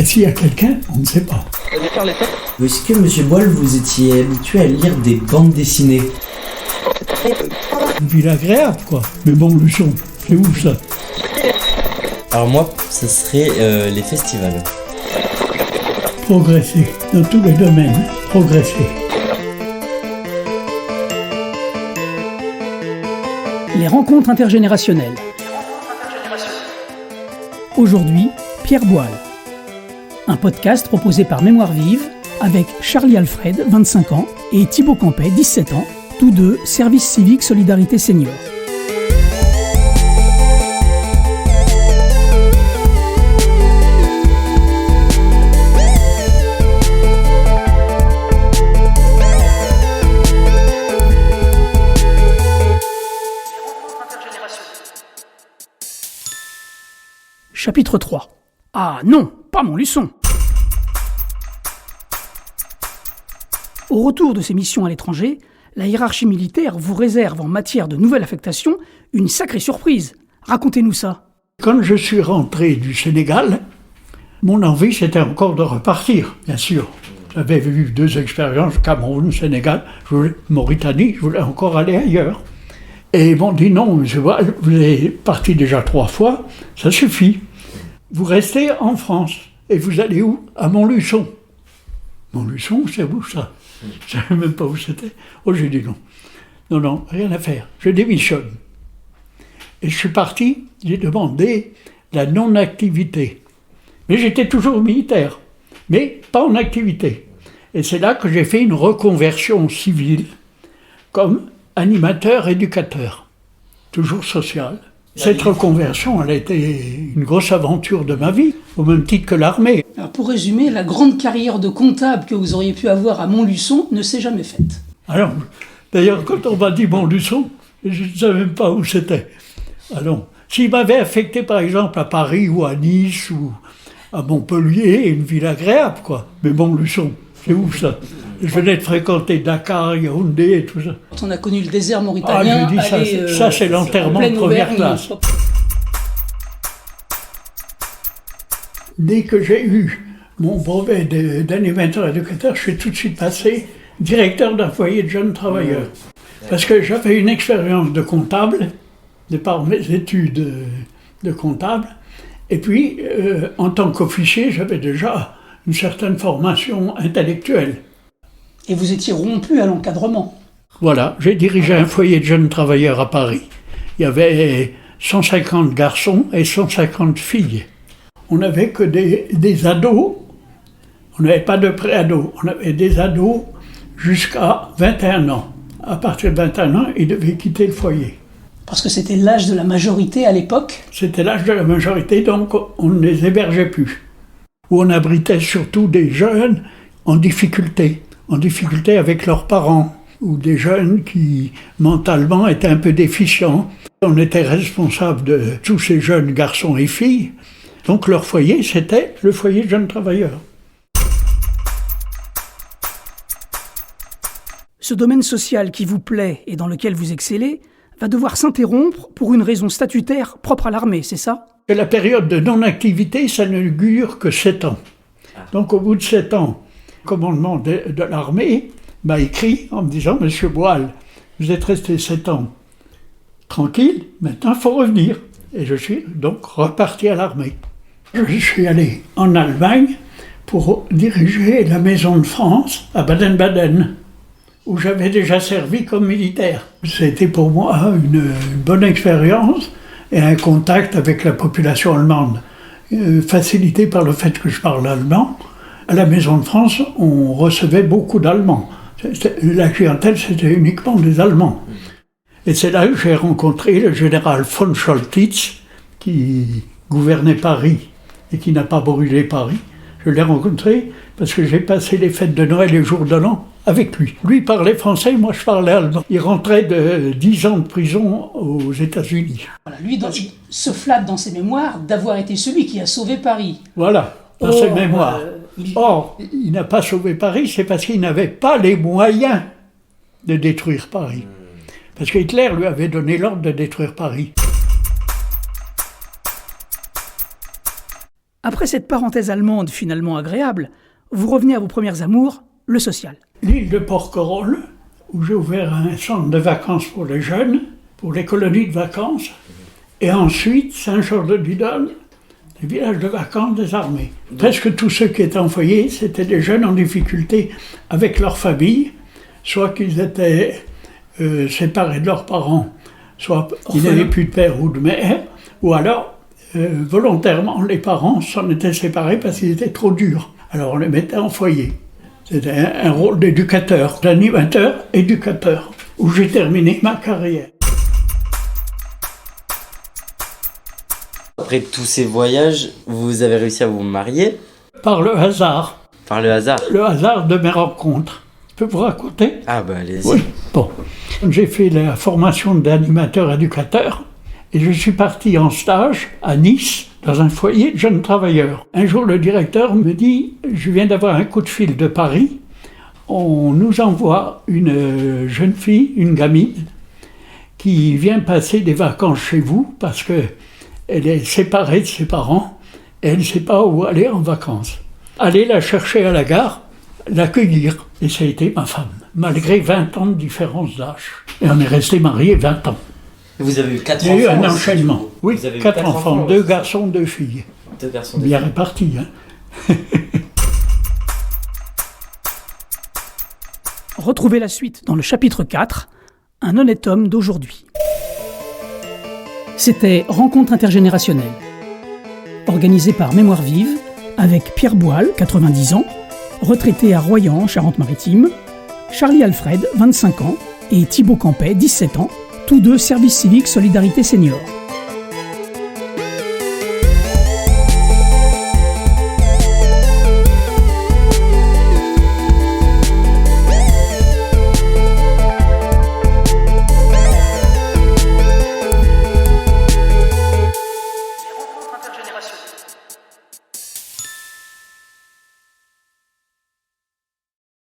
s'il y a quelqu'un, on ne sait pas. Est-ce que, monsieur Boile, vous étiez habitué à lire des bandes dessinées? Une ville agréable, quoi. Mais Montluçon, c'est où ça? Alors moi, ce serait les festivals. Progresser, dans tous les domaines, progresser. Les rencontres intergénérationnelles. Aujourd'hui, Pierre Boile. Un podcast proposé par Mémoire Vive avec Charlie Alfred, 25 ans, et Thibaut Campet, 17 ans, tous deux service civique Solidarité Senior. Chapitre 3. Ah non, pas Montluçon. Au retour de ses missions à l'étranger, la hiérarchie militaire vous réserve en matière de nouvelle affectation une sacrée surprise. Racontez-nous ça. Quand je suis rentré du Sénégal, mon envie c'était encore de repartir, bien sûr. J'avais vu 2 expériences, Cameroun, Sénégal, Mauritanie, je voulais encore aller ailleurs. Et ils m'ont dit non, monsieur Boile, vous êtes parti déjà 3 fois, ça suffit. Vous restez en France. Et vous allez où? À Montluçon. Montluçon, c'est où ça? Je ne savais même pas où c'était. Oh, j'ai dit non. Non, rien à faire. Je démissionne. Et je suis parti, j'ai demandé la non-activité. Mais j'étais toujours militaire, mais pas en activité. Et c'est là que j'ai fait une reconversion civile comme animateur-éducateur, toujours social. Cette reconversion, elle a été une grosse aventure de ma vie, au même titre que l'armée. Alors pour résumer, la grande carrière de comptable que vous auriez pu avoir à Montluçon ne s'est jamais faite. Alors, d'ailleurs, quand on m'a dit Montluçon, je ne savais même pas où c'était. Alors, s'il m'avait affecté par exemple à Paris ou à Nice ou à Montpellier, une ville agréable, quoi. Mais Montluçon, c'est où ça? Je venais de fréquenter Dakar, Yaoundé et tout ça. Quand on a connu le désert mauritanien, je dis ça c'est l'enterrement de première classe. Dès que j'ai eu mon brevet d'animateur-éducateur, je suis tout de suite passé directeur d'un foyer de jeunes travailleurs. Parce que j'avais une expérience de comptable, de par mes études de comptable, et puis en tant qu'officier, j'avais déjà une certaine formation intellectuelle. Et vous étiez rompu à l'encadrement. Voilà, j'ai dirigé un foyer de jeunes travailleurs à Paris. Il y avait 150 garçons et 150 filles. On n'avait que des ados, on n'avait pas de pré-ados, on avait des ados jusqu'à 21 ans. À partir de 21 ans, ils devaient quitter le foyer. Parce que c'était l'âge de la majorité à l'époque. C'était l'âge de la majorité, donc on ne les hébergeait plus. Où on abritait surtout des jeunes en difficulté avec leurs parents, ou des jeunes qui, mentalement, étaient un peu déficients. On était responsable de tous ces jeunes garçons et filles. Donc leur foyer, c'était le foyer de jeunes travailleurs. Ce domaine social qui vous plaît et dans lequel vous excellez va devoir s'interrompre pour une raison statutaire propre à l'armée, c'est ça? La période de non-activité, ça ne dure que 7 ans. Donc au bout de 7 ans, le commandement de l'armée m'a écrit en me disant « Monsieur Boile, vous êtes resté 7 ans tranquille, maintenant il faut revenir ». Et je suis donc reparti à l'armée. Je suis allé en Allemagne pour diriger la Maison de France à Baden-Baden, où j'avais déjà servi comme militaire. C'était pour moi une bonne expérience et un contact avec la population allemande, facilité par le fait que je parle allemand. À la Maison de France, on recevait beaucoup d'Allemands. La clientèle, c'était uniquement des Allemands. Et c'est là que j'ai rencontré le général von Choltitz, qui gouvernait Paris et qui n'a pas brûlé Paris. Je l'ai rencontré parce que j'ai passé les fêtes de Noël et les jours de l'an avec lui. Lui parlait français, moi je parlais allemand. Il rentrait de 10 ans de prison aux États-Unis. Voilà, lui se flatte dans ses mémoires d'avoir été celui qui a sauvé Paris. Voilà, dans ses mémoires. Or, il n'a pas sauvé Paris, c'est parce qu'il n'avait pas les moyens de détruire Paris. Parce que Hitler lui avait donné l'ordre de détruire Paris. Après cette parenthèse allemande finalement agréable, vous revenez à vos premières amours, le social. L'île de Porquerolles, où j'ai ouvert un centre de vacances pour les jeunes, pour les colonies de vacances, et ensuite Saint-Georges-de-Didonne, les villages de vacances des armées. Presque tous ceux qui étaient en foyer, c'était des jeunes en difficulté avec leur famille, soit qu'ils étaient séparés de leurs parents, soit ils n'avaient plus de père ou de mère, ou alors volontairement les parents s'en étaient séparés parce qu'ils étaient trop durs. Alors on les mettait en foyer. C'était un rôle d'éducateur, d'animateur, éducateur, où j'ai terminé ma carrière. Après tous ces voyages, vous avez réussi à vous marier? Par le hasard. Par le hasard? Le hasard de mes rencontres. Je peux vous raconter? Ah bah allez-y. Oui, bon. J'ai fait la formation d'animateur-éducateur et je suis parti en stage à Nice, dans un foyer de jeunes travailleurs. Un jour, le directeur me dit « Je viens d'avoir un coup de fil de Paris. On nous envoie une jeune fille, une gamine, qui vient passer des vacances chez vous parce qu'elle est séparée de ses parents et elle ne sait pas où aller en vacances. Allez la chercher à la gare, l'accueillir. » Et ça a été ma femme, malgré 20 ans de différence d'âge. Et on est restés mariés 20 ans. Vous avez eu 4 enfants. Il y a eu un enchaînement. Oui, vous avez 4 enfants, 2 garçons, 2 filles. 2 garçons, 2 filles. Bien filles. répartis. Hein. Retrouvez la suite dans le chapitre 4, Un honnête homme d'aujourd'hui. C'était Rencontre intergénérationnelle, organisée par Mémoire Vive, avec Pierre Boile, 90 ans, retraité à Royan, Charente-Maritime, Charlie Alfred, 25 ans, et Thibaut Campet, 17 ans, tous deux service civique Solidarité Senior.